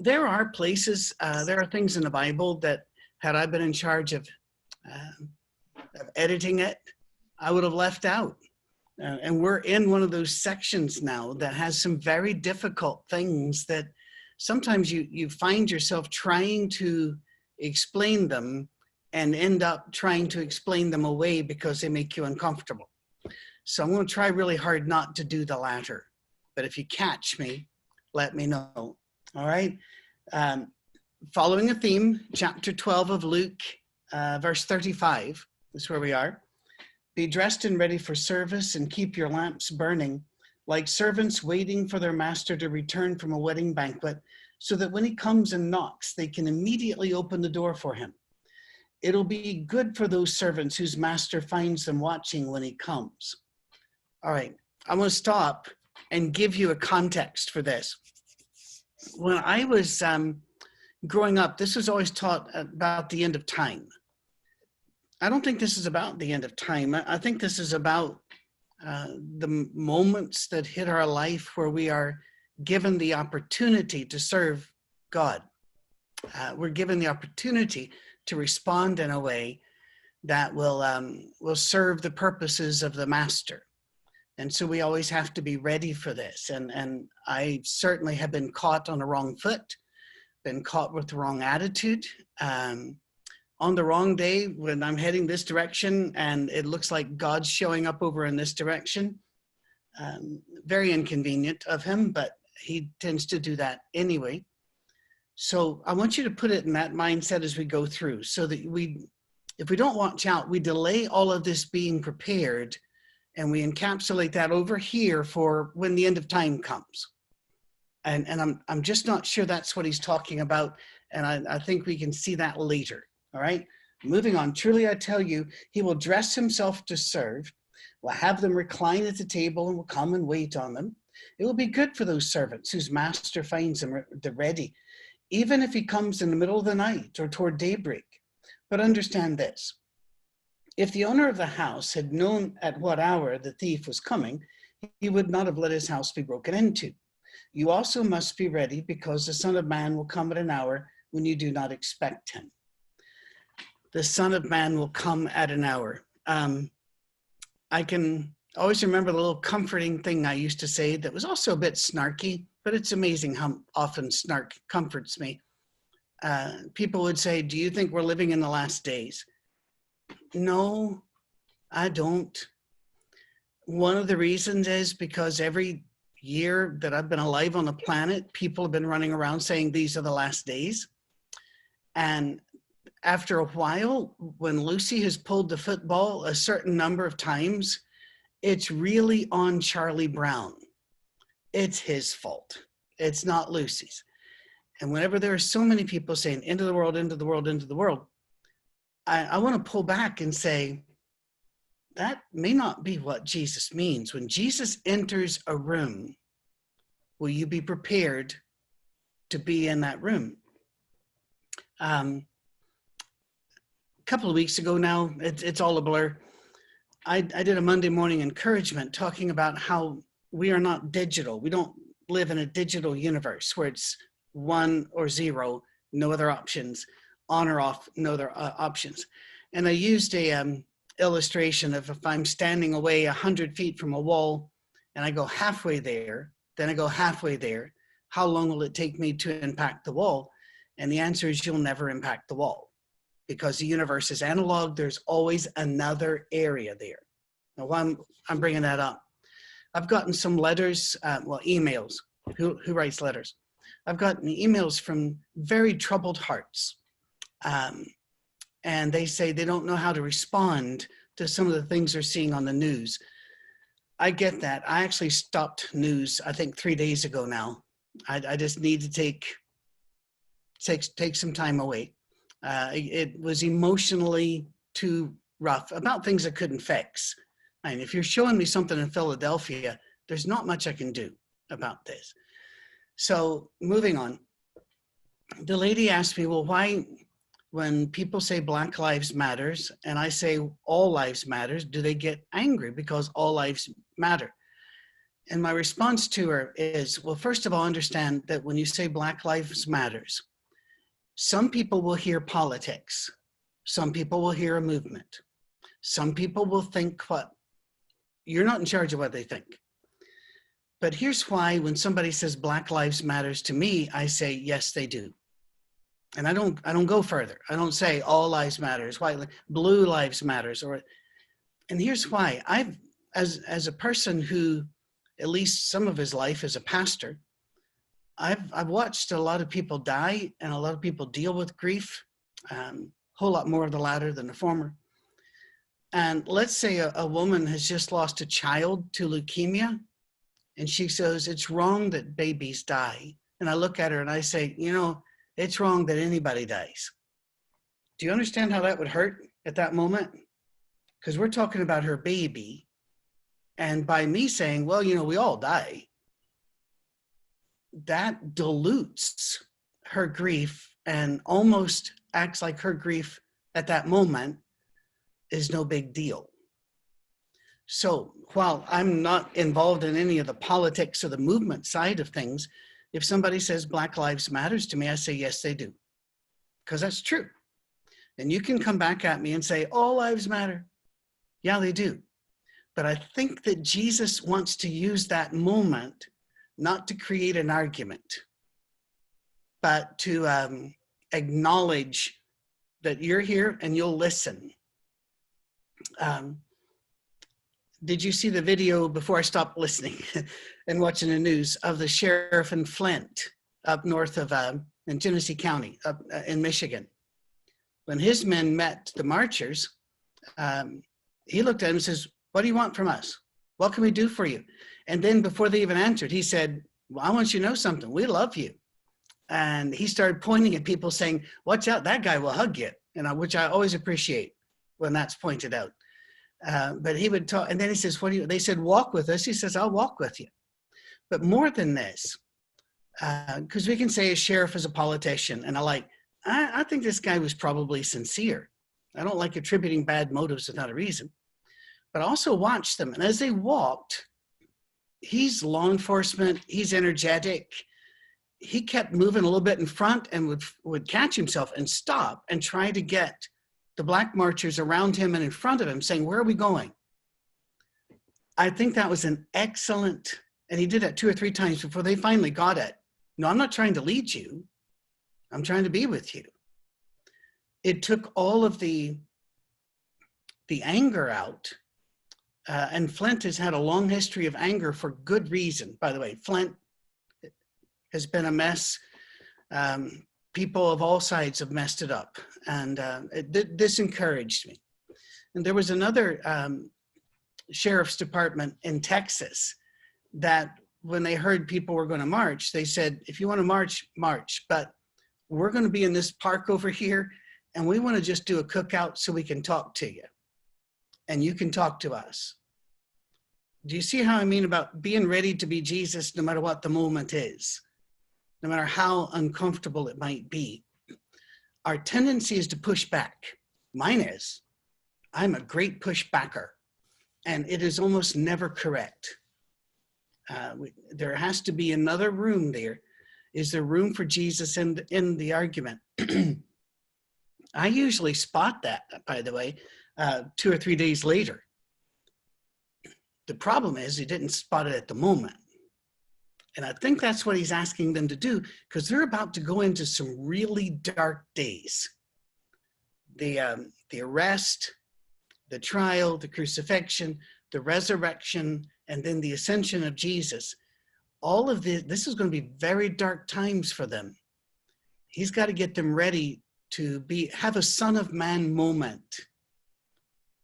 there are places, there are things in the Bible that had I been in charge of editing it, I would have left out. And we're in one of those sections now that has some very difficult things that sometimes you find yourself trying to explain them and end up trying to explain them away because they make you uncomfortable. So I'm going to try really hard not to do the latter. But if you catch me, let me know. All right. Following a theme, chapter 12 of Luke, verse 35 is where we are. Be dressed and ready for service and keep your lamps burning, like servants waiting for their master to return from a wedding banquet, so that when he comes and knocks, they can immediately open the door for him. It'll be good for those servants whose master finds them watching when he comes. All right, I'm going to stop and give you a context for this. When I was growing up, this was always taught about the end of time. I don't think this is about the end of time. I think this is about the moments that hit our life where we are given the opportunity to serve God. We're given the opportunity to respond in a way that will serve the purposes of the master. And so we always have to be ready for this. And I certainly have been caught on the wrong foot, been caught with the wrong attitude. On the wrong day when I'm heading this direction and it looks like God's showing up over in this direction. Very inconvenient of him, but he tends to do that anyway. So I want you to put it in that mindset as we go through so that if we don't watch out, we delay all of this being prepared and we encapsulate that over here for when the end of time comes. And I'm just not sure that's what he's talking about. And I think we can see that later. All right, moving on. Truly, I tell you, he will dress himself to serve, will have them recline at the table and will come and wait on them. It will be good for those servants whose master finds them ready, even if he comes in the middle of the night or toward daybreak. But understand this, if the owner of the house had known at what hour the thief was coming, he would not have let his house be broken into. You also must be ready because the Son of Man will come at an hour when you do not expect him. The Son of Man will come at an hour. I can always remember the little comforting thing I used to say that was also a bit snarky, but it's amazing how often snark comforts me. People would say, do you think we're living in the last days? No, I don't. One of the reasons is because every year that I've been alive on the planet, people have been running around saying these are the last days. And after a while, when Lucy has pulled the football a certain number of times, it's really on Charlie Brown. It's his fault. It's not Lucy's. And whenever there are so many people saying, into the world, into the world, into the world, I want to pull back and say, that may not be what Jesus means. When Jesus enters a room, will you be prepared to be in that room? A couple of weeks ago now, it's all a blur. I did a Monday morning encouragement talking about how we are not digital. We don't live in a digital universe where it's 1 or 0, no other options, on or off, no other options. And I used a illustration of if I'm standing away 100 feet from a wall and I go halfway there, then I go halfway there, how long will it take me to impact the wall? And the answer is you'll never impact the wall. Because the universe is analog, there's always another area there. Now, why I'm bringing that up, I've gotten some letters, emails. Who writes letters? I've gotten emails from very troubled hearts. And they say they don't know how to respond to some of the things they're seeing on the news. I get that. I actually stopped news, I think 3 days ago now. I just need to take some time away. It was emotionally too rough about things I couldn't fix. I mean, if you're showing me something in Philadelphia, there's not much I can do about this. So moving on, the lady asked me, well, why, when people say Black Lives Matters and I say all lives matters, do they get angry because all lives matter? And my response to her is, well, first of all, understand that when you say Black Lives Matters, some people will hear politics. Some people will hear a movement. Some people will think what, you're not in charge of what they think. But here's why when somebody says Black Lives Matters to me, I say, yes, they do. And I don't go further. I don't say all lives matters, white, blue lives matters, and here's why. As a person who, at least some of his life as a pastor, I've watched a lot of people die and a lot of people deal with grief, whole lot more of the latter than the former. And let's say a woman has just lost a child to leukemia, and she says, it's wrong that babies die. And I look at her and I say, it's wrong that anybody dies. Do you understand how that would hurt at that moment? Because we're talking about her baby. And by me saying, well, we all die, that dilutes her grief and almost acts like her grief at that moment is no big deal. So while I'm not involved in any of the politics or the movement side of things, if somebody says Black Lives Matters to me, I say, yes, they do. Because that's true. And you can come back at me and say, all lives matter. Yeah, they do. But I think that Jesus wants to use that moment not to create an argument, but to acknowledge that you're here and you'll listen. Did you see the video before I stopped listening and watching the news of the sheriff in Flint up north of in Genesee County up in Michigan? When his men met the marchers, he looked at them and says, what do you want from us? What can we do for you? And then before they even answered, he said, well, I want you to know something. We love you. And he started pointing at people saying, watch out, that guy will hug you, which I always appreciate when that's pointed out. But he would talk, and then he says, they said, walk with us. He says, I'll walk with you. But more than this, because we can say a sheriff is a politician, and I think this guy was probably sincere. I don't like attributing bad motives without a reason. But also watch them. And as they walked, he's law enforcement, he's energetic. He kept moving a little bit in front and would catch himself and stop and try to get the black marchers around him and in front of him saying, where are we going? I think that was an excellent, and he did that 2 or 3 times before they finally got it. No, I'm not trying to lead you. I'm trying to be with you. It took all of the anger out. And Flint has had a long history of anger for good reason. By the way, Flint has been a mess. People of all sides have messed it up. And this encouraged me. And there was another sheriff's department in Texas that when they heard people were going to march, they said, if you want to march, march. But we're going to be in this park over here, and we want to just do a cookout so we can talk to you. And you can talk to us. Do you see how I mean about being ready to be Jesus no matter what the moment is, no matter how uncomfortable it might be? Our tendency is to push back. Mine is. I'm a great pushbacker, and it is almost never correct. There has to be another room there. Is there room for Jesus in the argument? I usually spot that, by the way, 2 or 3 days later. The problem is he didn't spot it at the moment. And I think that's what he's asking them to do, because they're about to go into some really dark days. The arrest, the trial, the crucifixion, the resurrection, and then the ascension of Jesus. All of this is going to be very dark times for them. He's got to get them ready to have a Son of Man moment,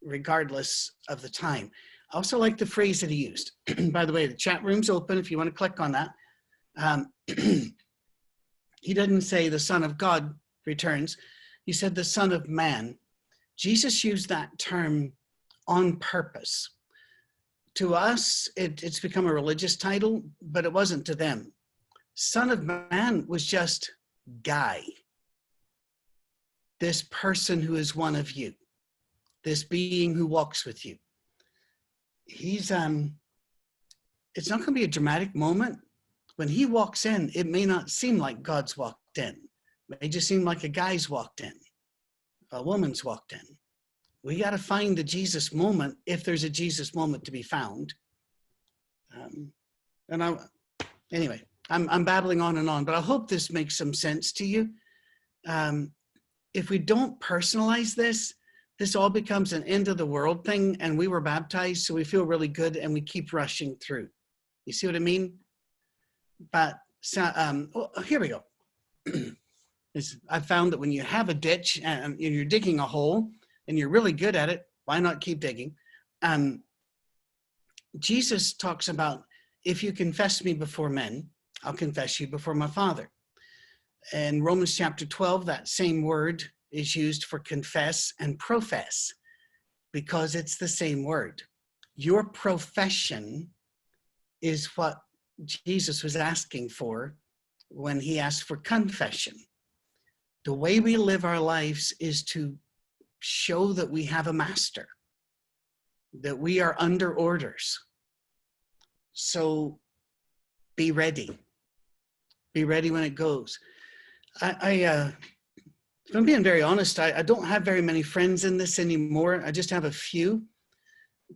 regardless of the time. I also like the phrase that he used. By the way, the chat room's open if you want to click on that. He didn't say the Son of God returns. He said the Son of Man. Jesus used that term on purpose. To us, it's become a religious title, but it wasn't to them. Son of Man was just guy. This person who is one of you. This being who walks with you. He's it's not going to be a dramatic moment. When he walks in, it may not seem like God's walked in. It may just seem like a guy's walked in, a woman's walked in. We got to find the Jesus moment, if there's a Jesus moment to be found. Anyway, I'm babbling on and on, but I hope this makes some sense to you. If we don't personalize this, this all becomes an end of the world thing, and we were baptized, so we feel really good, and we keep rushing through. You see what I mean? But here we go. I found that when you have a ditch and you're digging a hole and you're really good at it, why not keep digging? Jesus talks about, if you confess me before men, I'll confess you before my Father. In Romans chapter 12, that same word is used for confess and profess, because it's the same word. Your profession is what Jesus was asking for when he asked for confession. The way we live our lives is to show that we have a master, that we are under orders. So be ready. Be ready when it goes. If I'm being very honest, I don't have very many friends in this anymore. I just have a few.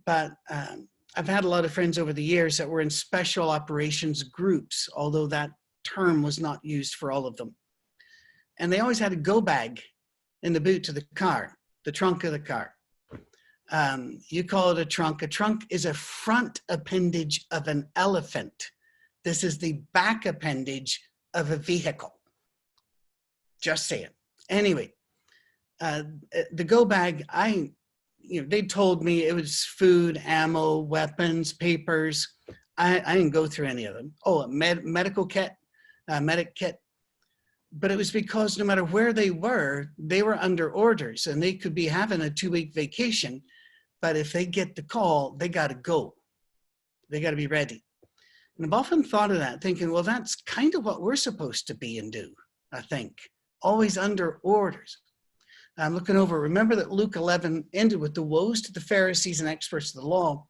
But I've had a lot of friends over the years that were in special operations groups, although that term was not used for all of them. And they always had a go bag in the boot of the car, the trunk of the car. You call it a trunk. A trunk is a front appendage of an elephant. This is the back appendage of a vehicle. Just say it. Anyway, the go bag, they told me it was food, ammo, weapons, papers. I didn't go through any of them. Oh, a medical kit, medic kit. But it was because no matter where they were under orders, and they could be having a 2-week vacation. But if they get the call, they got to go. They got to be ready. And I've often thought of that, thinking, well, that's kind of what we're supposed to be and do, I think. Always under orders. I'm looking over. Remember that Luke 11 ended with the woes to the Pharisees and experts of the law.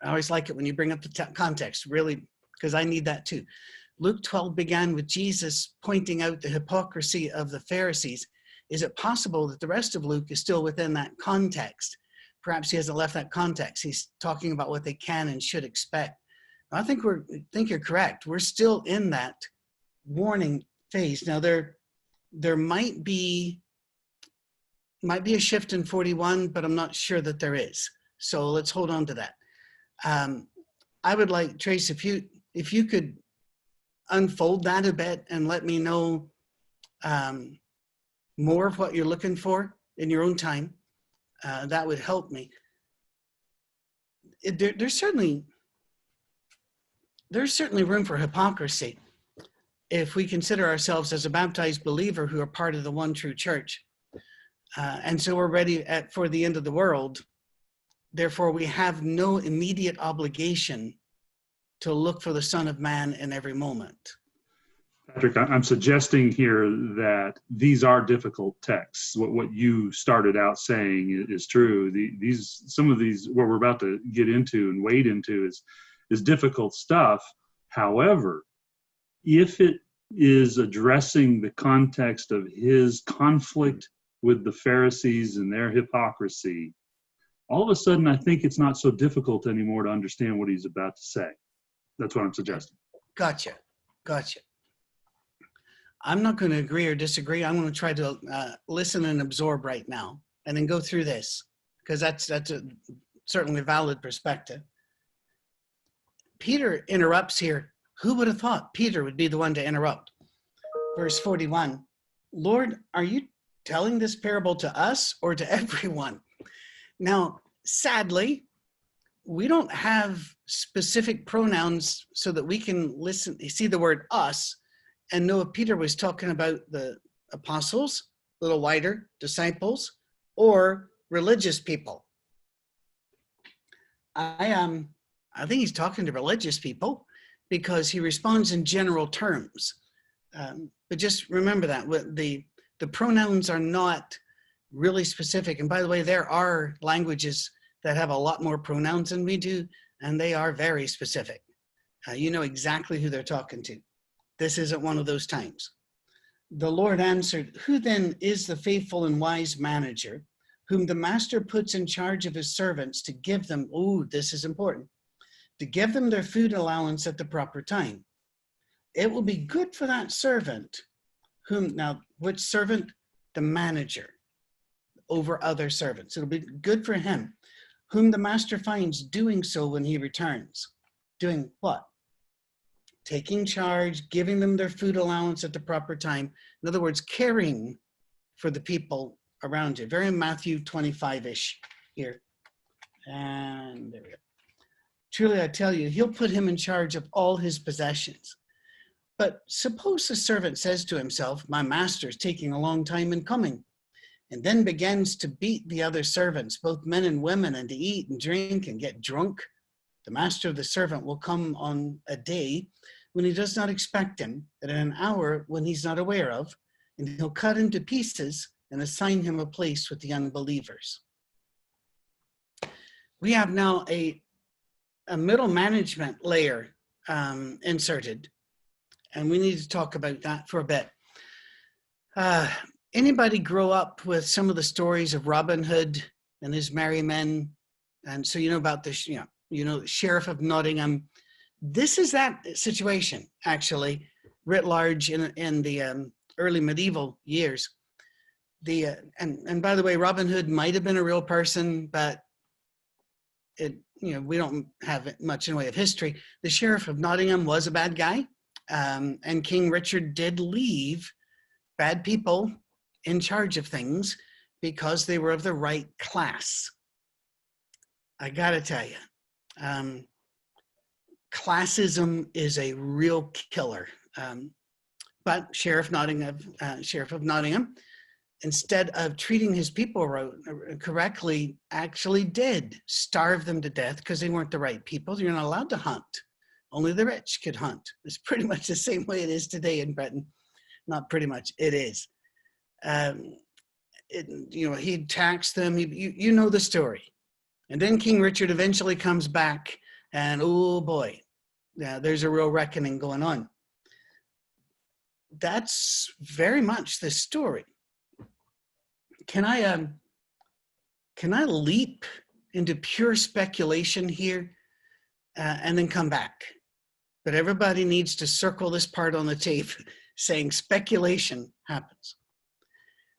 I always like it when you bring up the context, really, because I need that too. Luke 12 began with Jesus pointing out the hypocrisy of the Pharisees. Is it possible that the rest of Luke is still within that context? Perhaps he hasn't left that context. He's talking about what they can and should expect. I think you're correct. We're still in that warning phase. Now there might be a shift in 41, but I'm not sure that there is. So let's hold on to that. I would like, Trace, if you could unfold that a bit and let me know more of what you're looking for in your own time, that would help me. There's certainly room for hypocrisy if we consider ourselves as a baptized believer who are part of the one true church. And so we're ready for the end of the world. Therefore, we have no immediate obligation to look for the Son of Man in every moment. Patrick, I'm suggesting here that these are difficult texts. What you started out saying is true. Some of these, what we're about to get into and wade into is difficult stuff. However, if it is addressing the context of his conflict with the Pharisees and their hypocrisy, all of a sudden I think it's not so difficult anymore to understand what he's about to say. That's what I'm suggesting. Gotcha. I'm not going to agree or disagree. I'm going to try to listen and absorb right now and then go through this, because that's a certainly valid perspective. Peter interrupts here. Who would have thought Peter would be the one to interrupt? Verse 41, Lord, are you telling this parable to us or to everyone? Now, sadly, we don't have specific pronouns so that we can see the word us and know if Peter was talking about the apostles, a little wider, disciples, or religious people. I think he's talking to religious people because he responds in general terms. But just remember that the pronouns are not really specific. And by the way, there are languages that have a lot more pronouns than we do, and they are very specific. You know exactly who they're talking to. This isn't one of those times. The Lord answered, who then is the faithful and wise manager, whom the master puts in charge of his servants to give them, oh, this is important, to give them their food allowance at the proper time? It will be good for that servant, whom, now, which servant? The manager over other servants. It'll be good for him, whom the master finds doing so when he returns. Doing what? Taking charge, giving them their food allowance at the proper time. In other words, caring for the people around you. Very Matthew 25-ish here. And there we go. Truly, I tell you, he'll put him in charge of all his possessions. But suppose the servant says to himself, my master is taking a long time in coming, and then begins to beat the other servants, both men and women, and to eat and drink and get drunk. The master of the servant will come on a day when he does not expect him, at an hour when he's not aware of, and he'll cut him to pieces and assign him a place with the unbelievers. We have now a middle management layer inserted, and we need to talk about that for a bit. Anybody grow up with some of the stories of Robin Hood and his merry men? And so you know about this, you know, the Sheriff of Nottingham. This is that situation, actually, writ large in the early medieval years. And by the way, Robin Hood might have been a real person, but we don't have much in the way of history. The Sheriff of Nottingham was a bad guy, and King Richard did leave bad people in charge of things because they were of the right class. I gotta tell you, classism is a real killer. But Sheriff of Nottingham, instead of treating his people correctly, actually did starve them to death because they weren't the right people. You're not allowed to hunt. Only the rich could hunt. It's pretty much the same way it is today in Britain. Not pretty much, it is. He taxed them. You know the story. And then King Richard eventually comes back, and oh boy, there's a real reckoning going on. That's very much the story. Can I leap into pure speculation here and then come back? But everybody needs to circle this part on the tape saying speculation happens.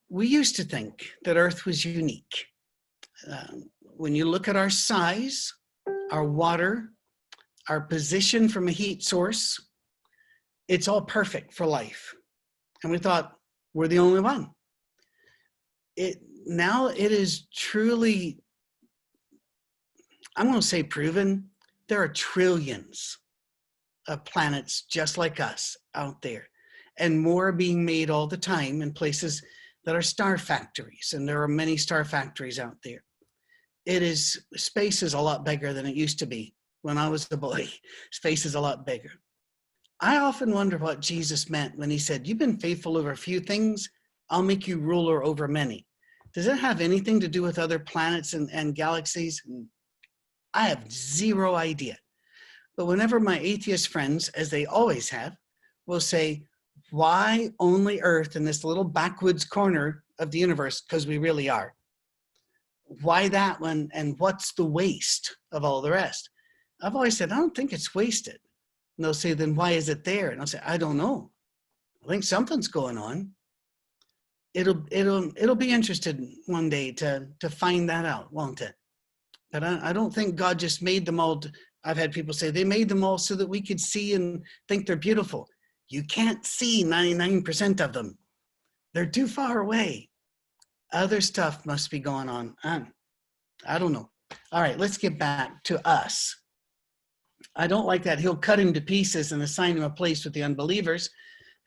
We used to think that Earth was unique. When you look at our size, our water, our position from a heat source, it's all perfect for life. And we thought we're the only one. Now it is truly, I'm going to say proven, there are trillions of planets just like us out there, and more being made all the time in places that are star factories, and there are many star factories out there. Space is a lot bigger than it used to be. When I was a boy, space is a lot bigger. I often wonder what Jesus meant when he said, you've been faithful over a few things, I'll make you ruler over many. Does it have anything to do with other planets and galaxies? I have zero idea. But whenever my atheist friends, as they always have, will say, why only Earth in this little backwoods corner of the universe? Because we really are. Why that one? And what's the waste of all the rest? I've always said, I don't think it's wasted. And they'll say, then why is it there? And I'll say, I don't know. I think something's going on. It'll be interesting one day to find that out, won't it? But I don't think God just made them all. I've had people say they made them all so that we could see and think they're beautiful. You can't see 99% of them. They're too far away. Other stuff must be going on. I don't know. All right, let's get back to us. I don't like that. He'll cut him to pieces and assign him a place with the unbelievers.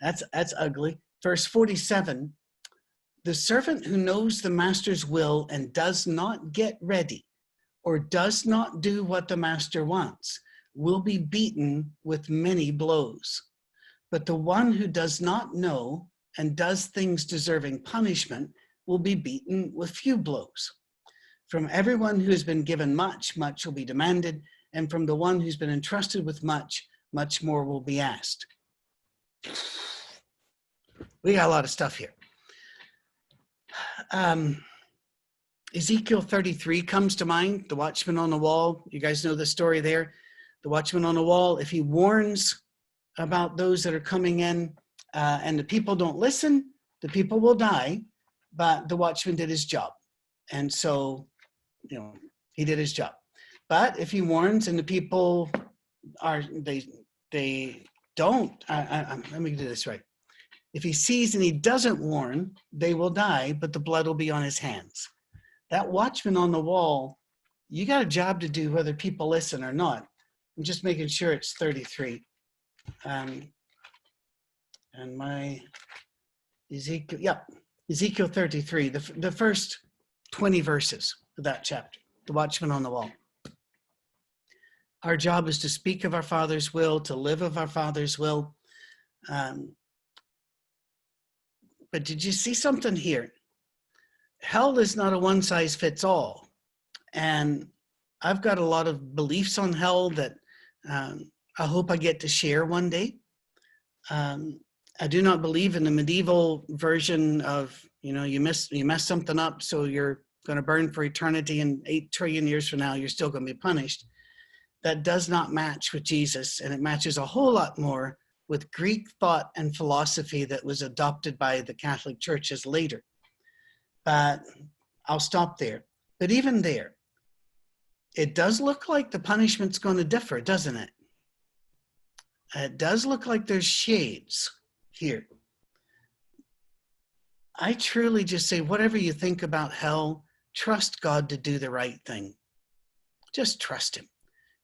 That's ugly. Verse 47, the servant who knows the master's will and does not get ready or does not do what the master wants will be beaten with many blows. But the one who does not know and does things deserving punishment will be beaten with few blows. From everyone who has been given much, much will be demanded, and from the one who's been entrusted with much, much more will be asked. We got a lot of stuff here. Ezekiel 33 comes to mind, the watchman on the wall. You guys know the story there. The watchman on the wall, if he warns about those that are coming in and the people don't listen, the people will die, but the watchman did his job. And so, he did his job. But if he warns and the people they don't, let me do this right. If he sees and he doesn't warn, they will die, but the blood will be on his hands. That watchman on the wall, you got a job to do whether people listen or not. I'm just making sure it's 33. And my Ezekiel 33, the first 20 verses of that chapter, the watchman on the wall. Our job is to speak of our Father's will, to live of our Father's will. But did you see something here? Hell is not a one-size-fits-all. And I've got a lot of beliefs on hell that I hope I get to share one day. I do not believe in the medieval version of, you mess something up, so you're going to burn for eternity, and 8 trillion years from now, you're still going to be punished. That does not match with Jesus, and it matches a whole lot more with Greek thought and philosophy that was adopted by the Catholic churches later. But I'll stop there. But even there, it does look like the punishment's going to differ, doesn't it? It does look like there's shades here. I truly just say, whatever you think about hell, trust God to do the right thing. Just trust him.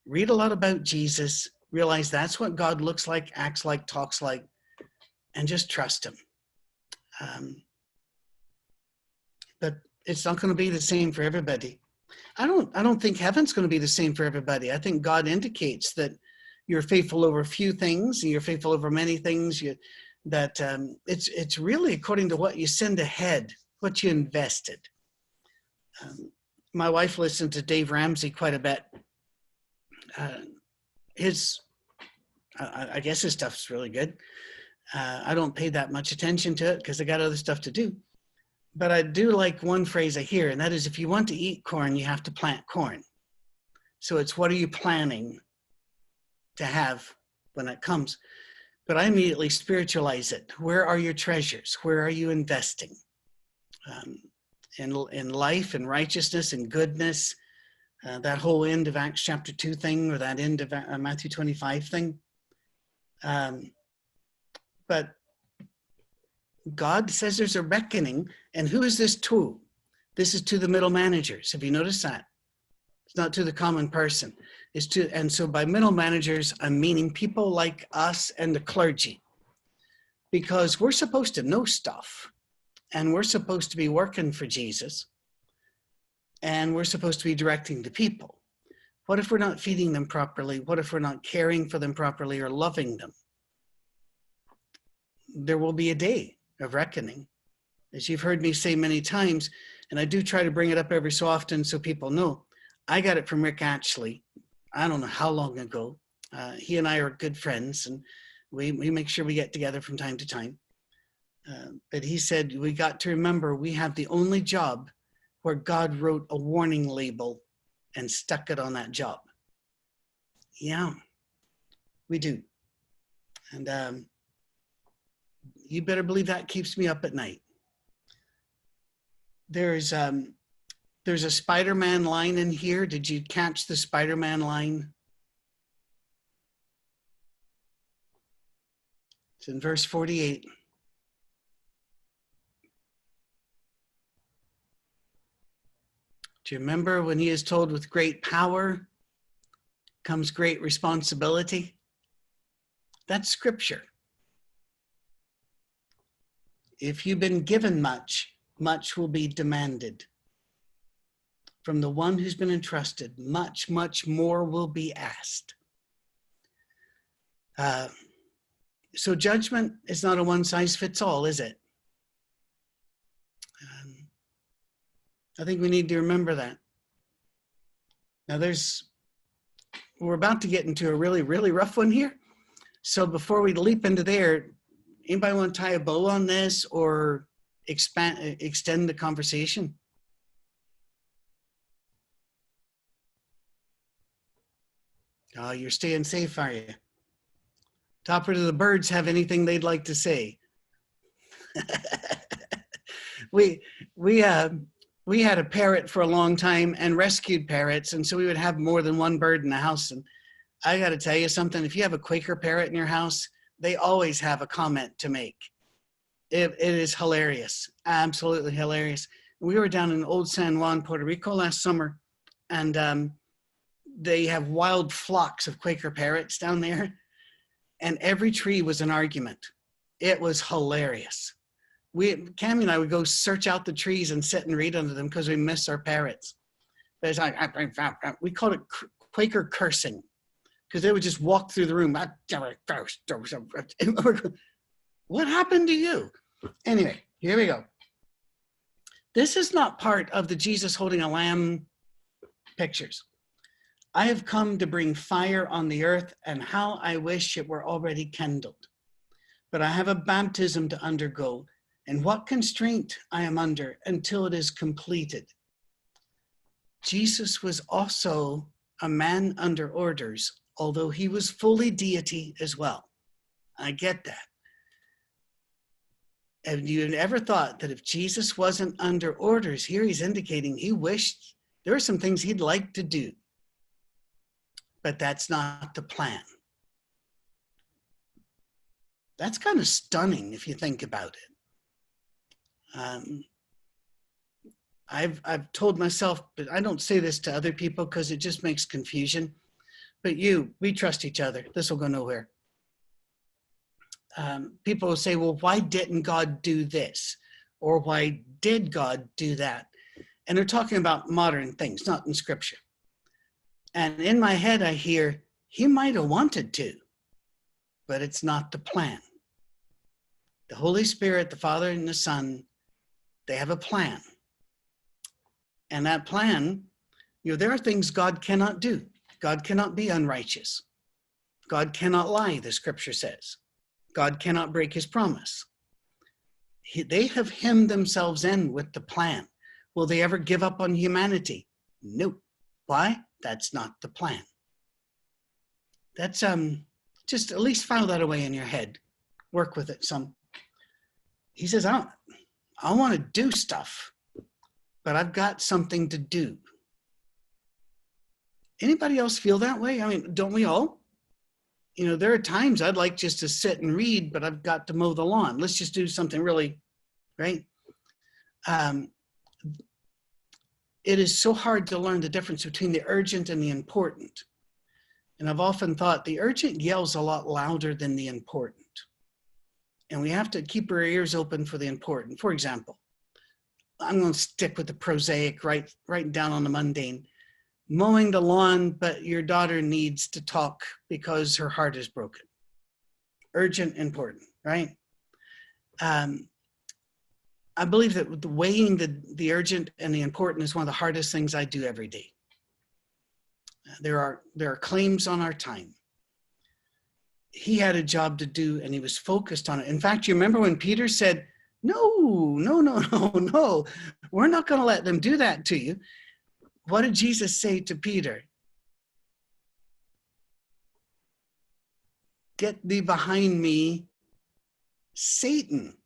Read a lot about Jesus. Realize that's what God looks like, acts like, talks like, and just trust him. But it's not going to be the same for everybody. I don't think heaven's going to be the same for everybody. I think God indicates that you're faithful over a few things and you're faithful over many things. It's really according to what you send ahead, what you invested. My wife listened to Dave Ramsey quite a bit. I guess his stuff's really good. I don't pay that much attention to it because I got other stuff to do. But I do like one phrase I hear, and that is, if you want to eat corn, you have to plant corn. So it's, what are you planning to have when it comes? But I immediately spiritualize it. Where are your treasures? Where are you investing? In life and righteousness and goodness, that whole end of Acts chapter 2 thing, or that end of Matthew 25 thing. But God says there's a reckoning. And who is this to? This is to the middle managers. Have you noticed that? It's not to the common person. And so by middle managers, I'm meaning people like us and the clergy, because we're supposed to know stuff, and we're supposed to be working for Jesus, and we're supposed to be directing the people. What if we're not feeding them properly? What if we're not caring for them properly or loving them? There will be a day of reckoning. As you've heard me say many times, and I do try to bring it up every so often so people know, I got it from Rick Atchley. I don't know how long ago. He and I are good friends, and we make sure we get together from time to time. But he said, we got to remember we have the only job where God wrote a warning label and stuck it on that job. Yeah, we do. And you better believe that keeps me up at night. There's a Spider-Man line in here. Did you catch the Spider-Man line? It's in verse 48. Do you remember when he is told, with great power comes great responsibility? That's scripture. If you've been given much, much will be demanded. From the one who's been entrusted, much, much more will be asked. So judgment is not a one-size-fits-all, is it? I think we need to remember that. Now we're about to get into a really, really rough one here. So before we leap into there, anybody want to tie a bow on this or extend the conversation? Oh, you're staying safe, are you? Topper, do the birds have anything they'd like to say? we had a parrot for a long time and rescued parrots, and so we would have more than one bird in the house. And I got to tell you something, if you have a Quaker parrot in your house, they always have a comment to make. It is hilarious, absolutely hilarious. We were down in Old San Juan, Puerto Rico last summer, and they have wild flocks of Quaker parrots down there, and every tree was an argument. It was hilarious. Cammie and I would go search out the trees and sit and read under them because we miss our parrots. But it's like, we called it Quaker cursing, because they would just walk through the room. What happened to you? Anyway, here we go. This is not part of the Jesus holding a lamb pictures. I have come to bring fire on the earth, and how I wish it were already kindled. But I have a baptism to undergo, and what constraint I am under until it is completed. Jesus was also a man under orders, although he was fully deity as well. I get that. Have you ever thought that if Jesus wasn't under orders, here he's indicating he wished there are some things he'd like to do, but that's not the plan. That's kind of stunning if you think about it. I've told myself, but I don't say this to other people because it just makes confusion. But we trust each other. This will go nowhere. People will say, well, why didn't God do this? Or why did God do that? And they're talking about modern things, not in scripture. And in my head, I hear, he might have wanted to, but it's not the plan. The Holy Spirit, the Father and the Son, they have a plan. And that plan, there are things God cannot do. God cannot be unrighteous. God cannot lie, the scripture says. God cannot break his promise. They have hemmed themselves in with the plan. Will they ever give up on humanity? No. Why? That's not the plan. That's just at least file that away in your head. Work with it some. He says, I want to do stuff, but I've got something to do. Anybody else feel that way? I mean, don't we all? There are times I'd like just to sit and read, but I've got to mow the lawn. Let's just do something really, right? It is so hard to learn the difference between the urgent and the important. And I've often thought the urgent yells a lot louder than the important. And we have to keep our ears open for the important. For example, I'm going to stick with the prosaic, right down on the mundane. Mowing the lawn, but your daughter needs to talk because her heart is broken. Urgent, important, right? I believe that weighing the urgent and the important is one of the hardest things I do every day. There are claims on our time. He had a job to do and he was focused on it. In fact, you remember when Peter said, no, we're not going to let them do that to you. What did Jesus say to Peter? Get thee behind me, Satan.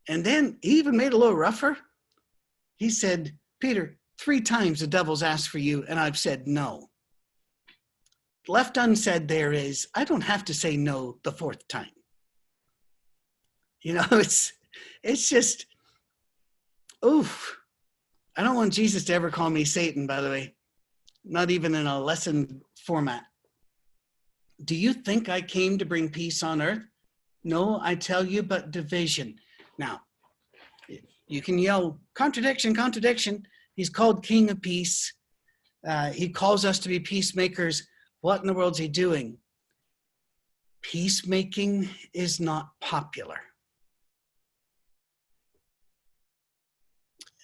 And then he even made it a little rougher. He said, Peter, 3 times the devil's asked for you, and I've said no. Left unsaid there is, I don't have to say no the 4th time. It's just, oof. I don't want Jesus to ever call me Satan, by the way, not even in a lesson format. Do you think I came to bring peace on earth? No, I tell you, but division. Now, you can yell, contradiction, contradiction. He's called King of Peace. He calls us to be peacemakers. What in the world is he doing? Peacemaking is not popular.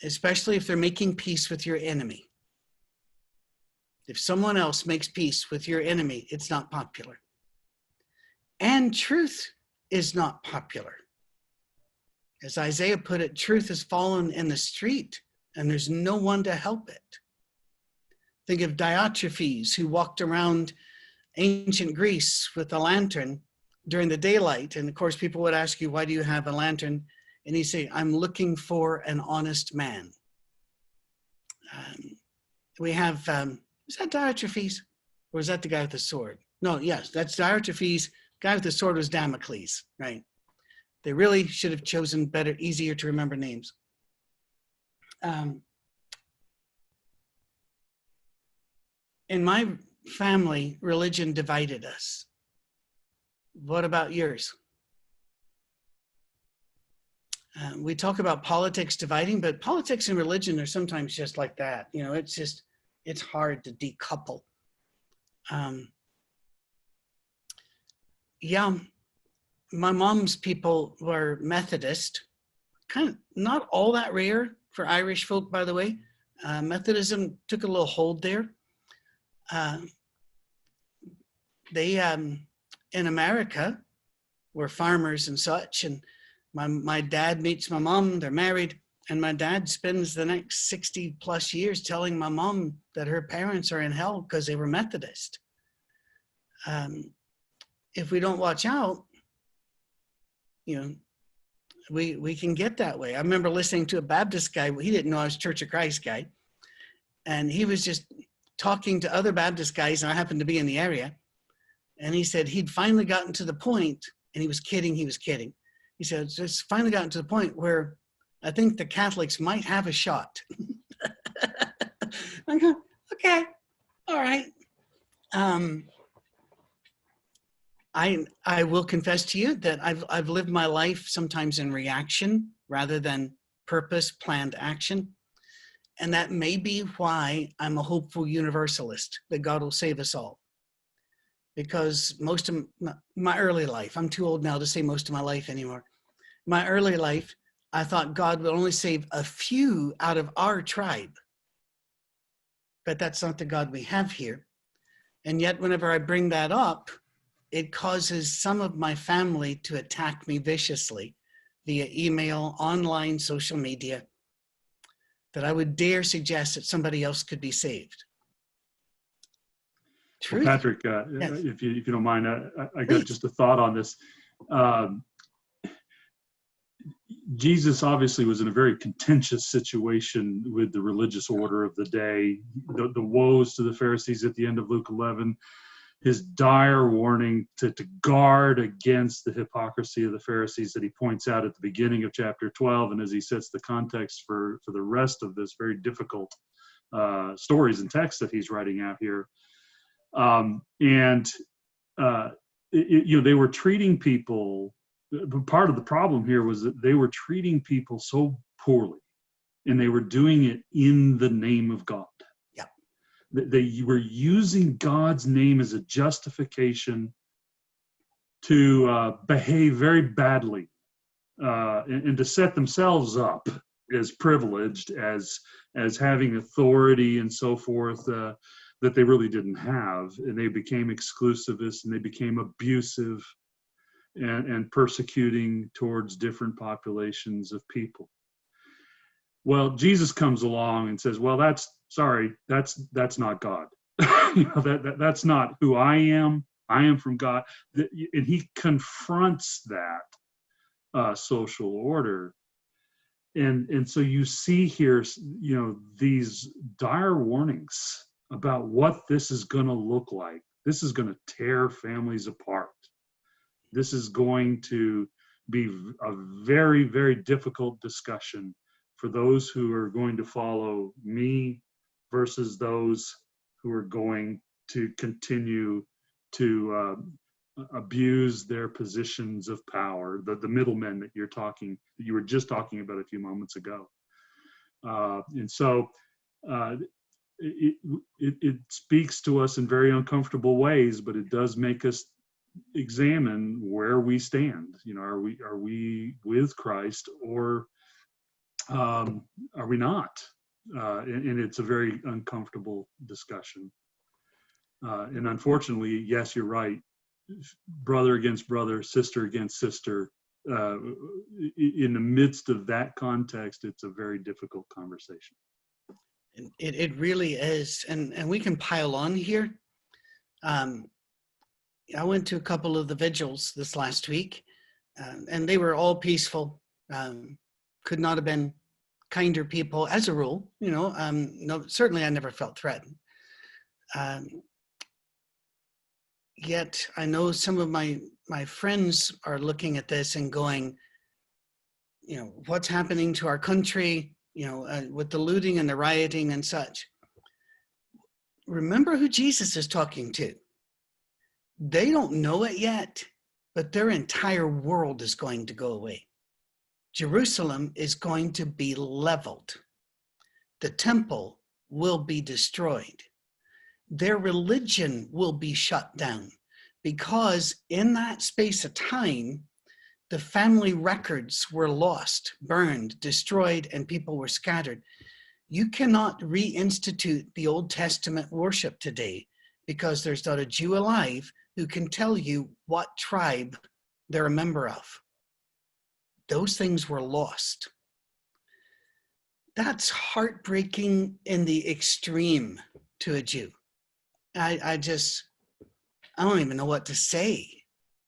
Especially if they're making peace with your enemy. If someone else makes peace with your enemy, it's not popular. And truth is not popular. As Isaiah put it, truth has fallen in the street and there's no one to help it. Think of Diotrephes, who walked around ancient Greece with a lantern during the daylight. And of course, people would ask you, why do you have a lantern? And he'd say, I'm looking for an honest man. We have, is that Diotrephes? Or is that the guy with the sword? No, yes, that's Diotrephes. Guy with the sword was Damocles, right? They really should have chosen better, easier to remember names. In my family, religion divided us. What about yours? We talk about politics dividing, but politics and religion are sometimes just like that. You know, it's hard to decouple. Yeah, my mom's people were Methodist, kind of not all that rare for Irish folk, by the way. Methodism took a little hold there. They, in America, were farmers and such, and my dad meets my mom, they're married, and my dad spends the next 60 plus years telling my mom that her parents are in hell because they were Methodist. If we don't watch out, you know, we can get that way. I remember listening to a Baptist guy, he didn't know I was Church of Christ guy, and he was just talking to other Baptist guys, and I happened to be in the area, and he said he'd finally gotten to the point, and he was kidding. He said, it's just finally gotten to the point where I think the Catholics might have a shot. I go, okay, all right. I will confess to you that I've lived my life sometimes in reaction rather than purpose, planned action. And that may be why I'm a hopeful universalist, that God will save us all. Because most of my early life, I'm too old now to say most of my life anymore. My early life, I thought God would only save a few out of our tribe. But that's not the God we have here. And yet whenever I bring that up, it causes some of my family to attack me viciously via email, online, social media, that I would dare suggest that somebody else could be saved. Well, Patrick, yes. if you don't mind, I got just a thought on this. Jesus obviously was in a very contentious situation with the religious order of the day. The woes to the Pharisees at the end of Luke 11, his dire warning to guard against the hypocrisy of the Pharisees that he points out at the beginning of chapter 12, and as he sets the context for the rest of this very difficult stories and texts that he's writing out here. They were treating people, part of the problem here was that they were treating people so poorly, and they were doing it in the name of God. Yep. They were using God's name as a justification to behave very badly and to set themselves up as privileged, as having authority and so forth, that they really didn't have. And they became exclusivists, and they became abusive and persecuting towards different populations of people. Well, Jesus comes along and says, well, that's not God. That's not who I am. I am from God. And he confronts that social order. And so you see here, these dire warnings about what this is going to look like. This is going to tear families apart. This is going to be a very, very difficult discussion for those who are going to follow me versus those who are going to continue to abuse their positions of power, the middlemen that you were just talking about a few moments ago. And so it speaks to us in very uncomfortable ways, but it does make us examine where we stand. Are we with Christ, or are we not? And it's a very uncomfortable discussion. And unfortunately, yes, you're right. brother against brother, sister against sister. In the midst of that context, it's a very difficult conversation. It really is. And we can pile on here. I went to a couple of the vigils this last week, and they were all peaceful. Could not have been kinder people as a rule, no, certainly I never felt threatened. Yet I know some of my friends are looking at this and going, what's happening to our country, with the looting and the rioting and such. Remember who Jesus is talking to. They don't know it yet, but their entire world is going to go away. Jerusalem is going to be leveled. The temple will be destroyed. Their religion will be shut down because in that space of time, the family records were lost, burned, destroyed, and people were scattered. You cannot reinstitute the Old Testament worship today because there's not a Jew alive who can tell you what tribe they're a member of. Those things were lost. That's heartbreaking in the extreme to a Jew. I don't even know what to say,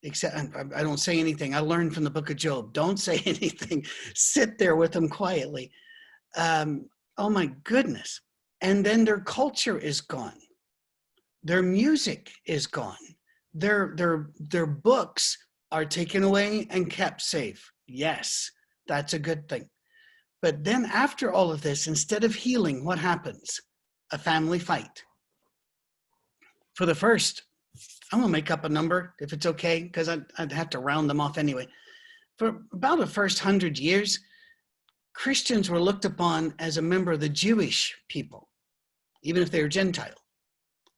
except I don't say anything. I learned from the book of Job. Don't say anything. Sit there with them quietly. Oh my goodness. And then their culture is gone. Their music is gone. Their books are taken away and kept safe. Yes, that's a good thing. But then after all of this, instead of healing, what happens? A family fight. For the first, I'm gonna make up a number if it's okay, because I'd have to round them off anyway. For about the first 100 years, Christians were looked upon as a member of the Jewish people, even if they were Gentile.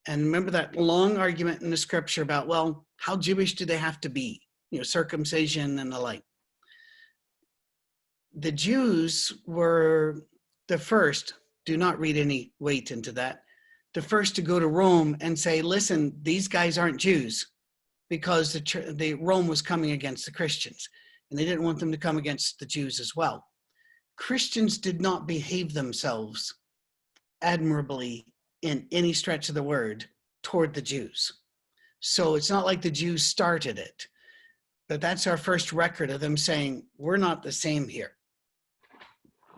And remember that long argument in the scripture about, well, how Jewish do they have to be? Circumcision and the like. The Jews were the first, do not read any weight into that, the first to go to Rome and say, listen, these guys aren't Jews, because the Rome was coming against the Christians, and they didn't want them to come against the Jews as well. Christians did not behave themselves admirably in any stretch of the word toward the Jews. So it's not like the Jews started it, but that's our first record of them saying, we're not the same here.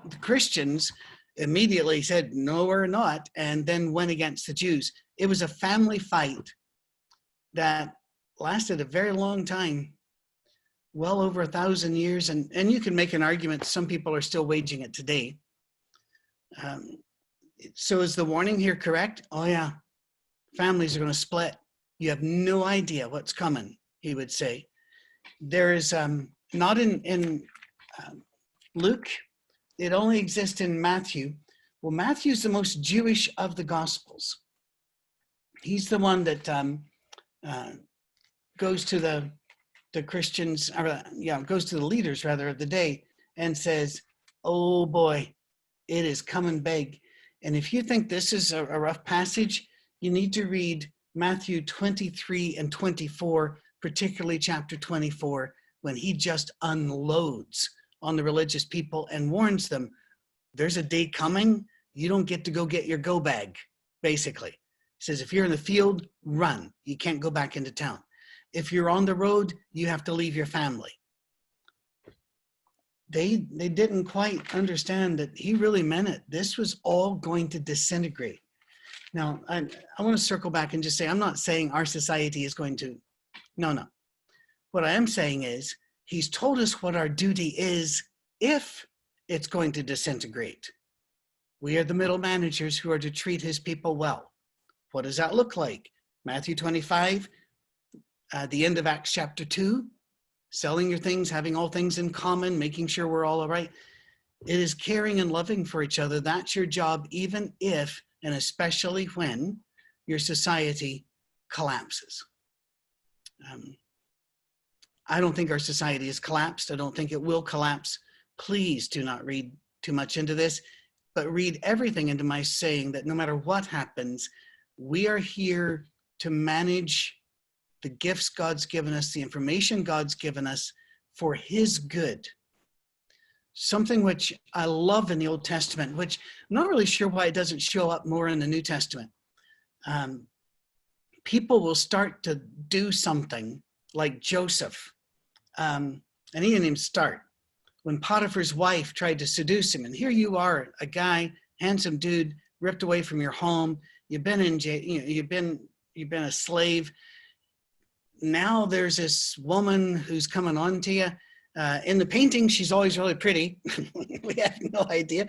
The Christians immediately said, no, we're not, and then went against the Jews. It was a family fight that lasted a very long time, well over 1,000 years, and you can make an argument some people are still waging it today. So is the warning here correct? Oh yeah, families are going to split. You have no idea what's coming, he would say. There is not in Luke, it only exists in Matthew. Well, Matthew's the most Jewish of the Gospels. He's the one that goes to the Christians, goes to the leaders rather of the day and says, oh boy, it is coming big. And if you think this is a rough passage, you need to read Matthew 23 and 24, particularly chapter 24, when he just unloads on the religious people and warns them, there's a day coming, you don't get to go get your go bag, basically. He says, if you're in the field, run. You can't go back into town. If you're on the road, you have to leave your family. They didn't quite understand that he really meant it. This was all going to disintegrate. Now, I want to circle back and just say, I'm not saying our society is going to, no. What I am saying is, he's told us what our duty is if it's going to disintegrate. We are the middle managers who are to treat his people well. What does that look like? Matthew 25, the end of Acts chapter 2, selling your things, having all things in common, making sure we're all right. It is caring and loving for each other. That's your job, even if, and especially when, your society collapses. I don't think our society has collapsed. I don't think it will collapse. Please do not read too much into this, but read everything into my saying that no matter what happens, we are here to manage the gifts God's given us, the information God's given us for his good. Something which I love in the Old Testament, which I'm not really sure why it doesn't show up more in the New Testament. People will start to do something like Joseph, and he didn't even start. When Potiphar's wife tried to seduce him, and here you are, a guy, handsome dude, ripped away from your home. You've been in jail. You've been a slave. Now there's this woman who's coming on to you. In the painting, she's always really pretty. We have no idea.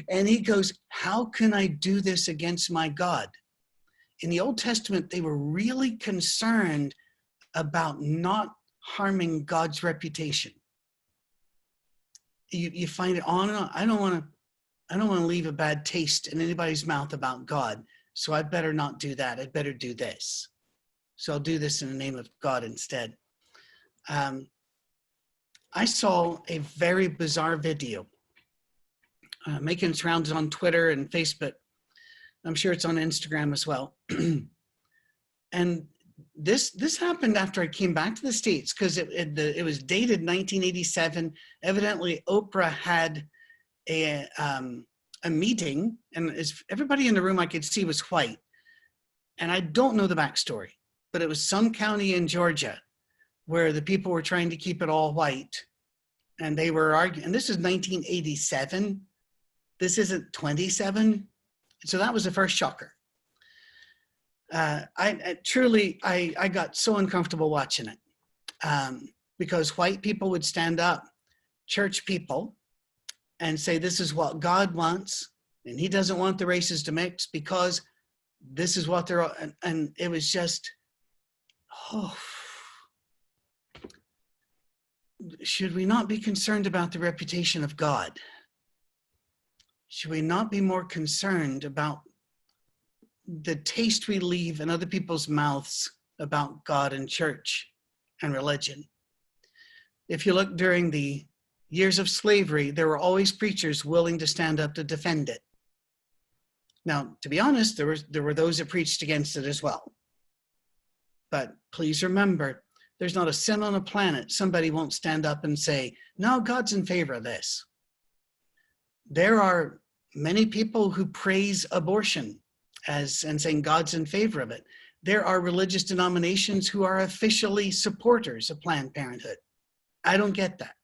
And he goes, how can I do this against my God? In the Old Testament, they were really concerned about not harming God's reputation. You find it on and on. I don't want to leave a bad taste in anybody's mouth about God. So I better not do that. I'd better do this. So I'll do this in the name of God instead. I saw a very bizarre video making its rounds on Twitter and Facebook. I'm sure it's on Instagram as well. And this happened after I came back to the States, because it was dated 1987. Evidently, Oprah had a meeting, and everybody in the room I could see was white. And I don't know the backstory, but it was some county in Georgia where the people were trying to keep it all white. And they were arguing, and this is 1987. This isn't 27. So that was the first shocker. I truly got so uncomfortable watching it, because white people would stand up, church people, and say, this is what God wants, and he doesn't want the races to mix because this is what they're, and it was just, oh. Should we not be concerned about the reputation of God? Should we not be more concerned about the taste we leave in other people's mouths about God and church and religion? If you look during the years of slavery, there were always preachers willing to stand up to defend it. Now, to be honest, there were those that preached against it as well. But please remember, there's not a sin on the planet somebody won't stand up and say, no, God's in favor of this. There are many people who praise abortion and saying God's in favor of it. There are religious denominations who are officially supporters of Planned Parenthood. I don't get that.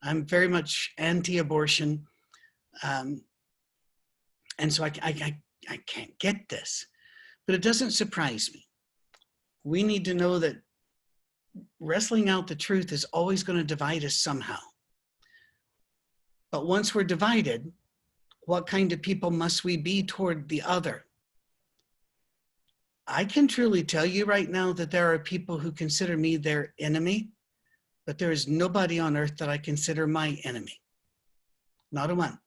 I'm very much anti-abortion. And so I can't get this. But it doesn't surprise me. We need to know that wrestling out the truth is always going to divide us somehow. But once we're divided, what kind of people must we be toward the other? I can truly tell you right now that there are people who consider me their enemy, but there is nobody on earth that I consider my enemy. Not a one.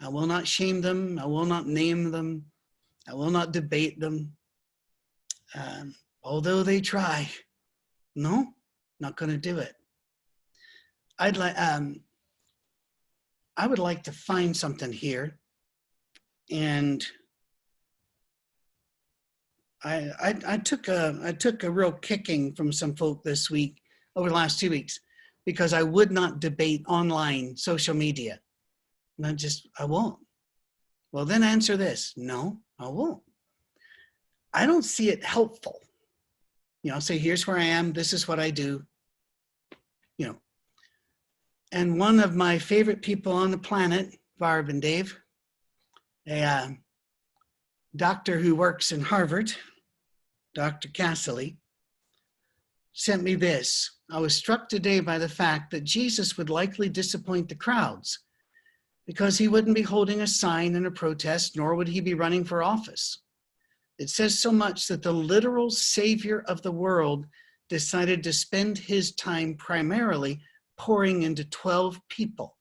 I will not shame them. I will not name them. I will not debate them. Although they try. No, not going to do it. I would like to find something here, and I took a real kicking from some folk this week, over the last 2 weeks, because I would not debate online social media. And I won't. Well, then answer this. No, I won't. I don't see it helpful. Say, here's where I am. This is what I do. And one of my favorite people on the planet, Barb and Dave, a doctor who works in Harvard, Dr. Cassidy, sent me this. I was struck today by the fact that Jesus would likely disappoint the crowds because he wouldn't be holding a sign in a protest, nor would he be running for office. It says so much that the literal savior of the world decided to spend his time primarily pouring into 12 people,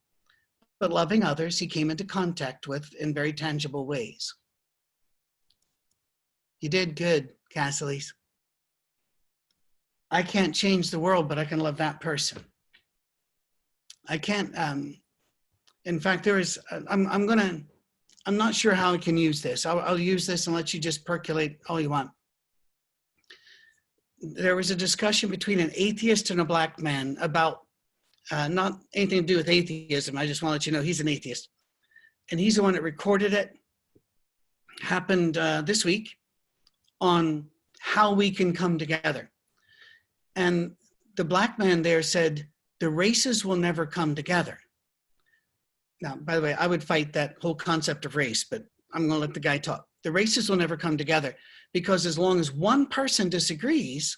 but loving others he came into contact with in very tangible ways. You did good, Cassidy. I can't change the world, but I can love that person. I can't, in fact, I'm not sure how I can use this. I'll use this and let you just percolate all you want. there was a discussion between an atheist and a black man about not anything to do with atheism. I just want to let you know he's an atheist. And he's the one that recorded it. Happened this week on how we can come together. And the black man there said, the races will never come together. Now, by the way, I would fight that whole concept of race, but I'm going to let the guy talk. The races will never come together because as long as one person disagrees,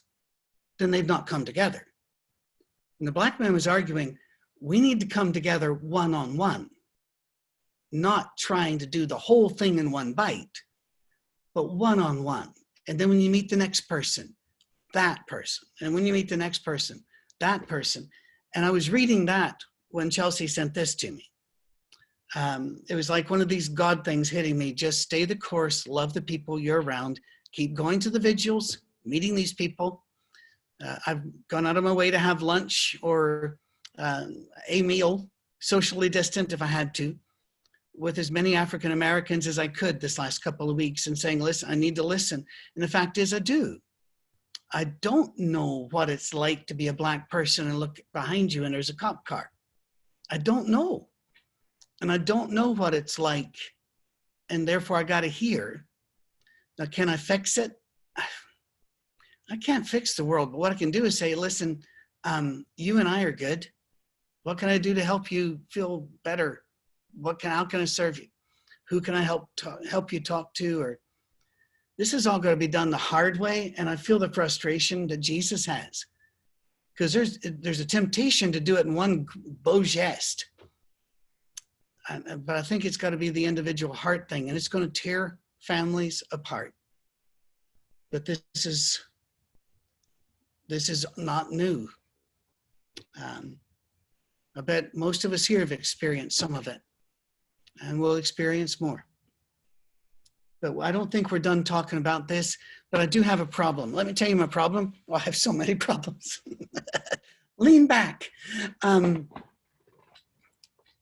then they've not come together. And the black man was arguing, we need to come together one-on-one, not trying to do the whole thing in one bite, but one-on-one. And then when you meet the next person, that person. And when you meet the next person, that person. And I was reading that when Chelsea sent this to me. It was like one of these God things hitting me. Just stay the course, love the people you're around, keep going to the vigils, meeting these people. I've gone out of my way to have lunch or a meal, socially distant if I had to, with as many African Americans as I could this last couple of weeks and saying, listen, I need to listen. And the fact is I do. I don't know what it's like to be a black person and look behind you and there's a cop car. I don't know. And I don't know what it's like. And therefore I got to hear. Now, can I fix it? I can't fix the world, but what I can do is say, listen, you and I are good. What can I do to help you feel better? How can I serve you? Who can I help you talk to? Or this is all going to be done the hard way. And I feel the frustration that Jesus has because there's a temptation to do it in one beau geste. But I think it's got to be the individual heart thing and it's going to tear families apart. But this is not new. I bet most of us here have experienced some of it and we'll experience more. But I don't think we're done talking about this, but I do have a problem. Let me tell you my problem. Well, I have so many problems. Lean back.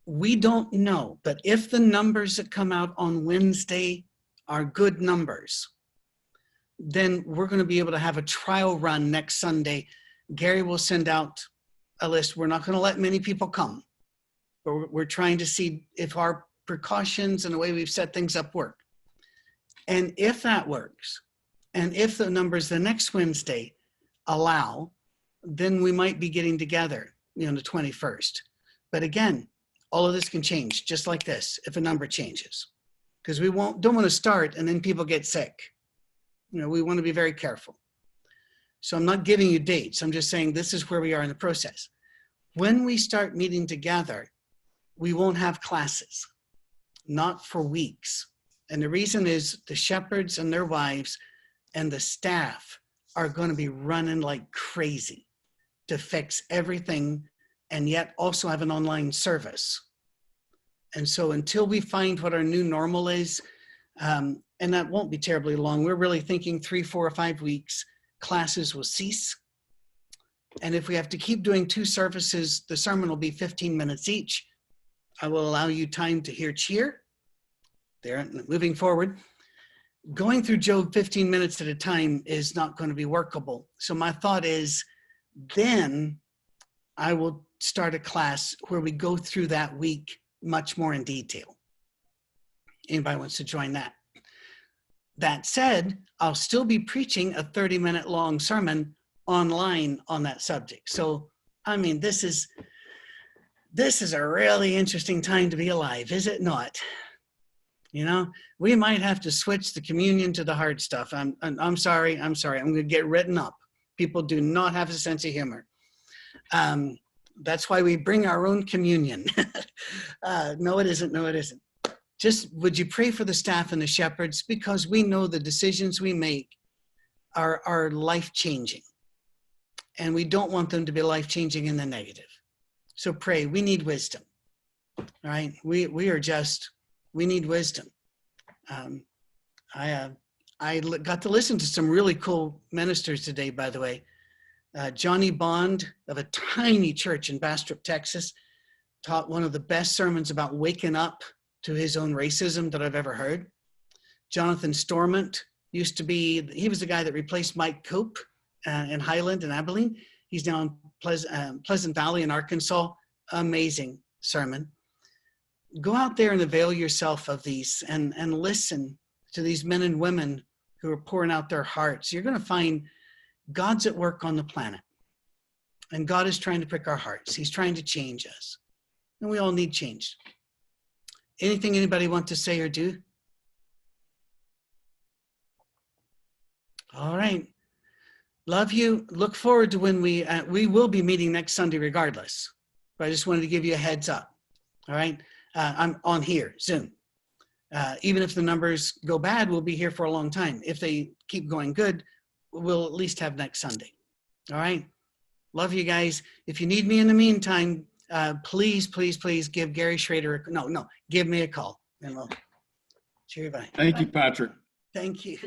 We don't know, but if the numbers that come out on Wednesday are good numbers, then we're going to be able to have a trial run next Sunday. Gary will send out a list. We're not going to let many people come, but we're trying to see if our precautions and the way we've set things up work. And if that works, and if the numbers the next Wednesday allow, then we might be getting together, the 21st. But again, all of this can change just like this if a number changes, because we don't want to start and then people get sick. We want to be very careful. So I'm not giving you dates. I'm just saying this is where we are in the process. When we start meeting together, we won't have classes, not for weeks. And the reason is the shepherds and their wives and the staff are going to be running like crazy to fix everything and yet also have an online service. And so until we find what our new normal is, and that won't be terribly long, we're really thinking 3, 4, or 5 weeks, classes will cease. And if we have to keep doing 2 services, the sermon will be 15 minutes each. I will allow you time to hear cheer. There, moving forward. Going through Job 15 minutes at a time is not going to be workable. So my thought is, then I will start a class where we go through that week much more in detail. Anybody wants to join that? That said, I'll still be preaching a 30-minute long sermon online on that subject. So, I mean, this is a really interesting time to be alive, is it not? We might have to switch the communion to the hard stuff. I'm sorry. I'm going to get written up. People do not have a sense of humor. That's why we bring our own communion. No, it isn't. Just would you pray for the staff and the shepherds, because we know the decisions we make are life-changing. And we don't want them to be life-changing in the negative. So pray. We need wisdom. All right? We need wisdom. I got to listen to some really cool ministers today, by the way. Johnny Bond of a tiny church in Bastrop, Texas, taught one of the best sermons about waking up to his own racism that I've ever heard. Jonathan Stormont he was the guy that replaced Mike Cope in Highland and Abilene. He's down Pleasant Valley in Arkansas. Amazing sermon. Go out there and avail yourself of these and listen to these men and women who are pouring out their hearts. You're going to find God's at work on the planet. And God is trying to prick our hearts. He's trying to change us. And we all need change. Anything anybody want to say or do? All right. Love you. Look forward to when we will be meeting next Sunday regardless. But I just wanted to give you a heads up. All right. I'm on here, Zoom. Even if the numbers go bad, we'll be here for a long time. If they keep going good, we'll at least have next Sunday. All right. Love you guys. If you need me in the meantime, please give Gary Schrader, give me a call and we'll cheer you. Bye. Thank you, Patrick. Thank you.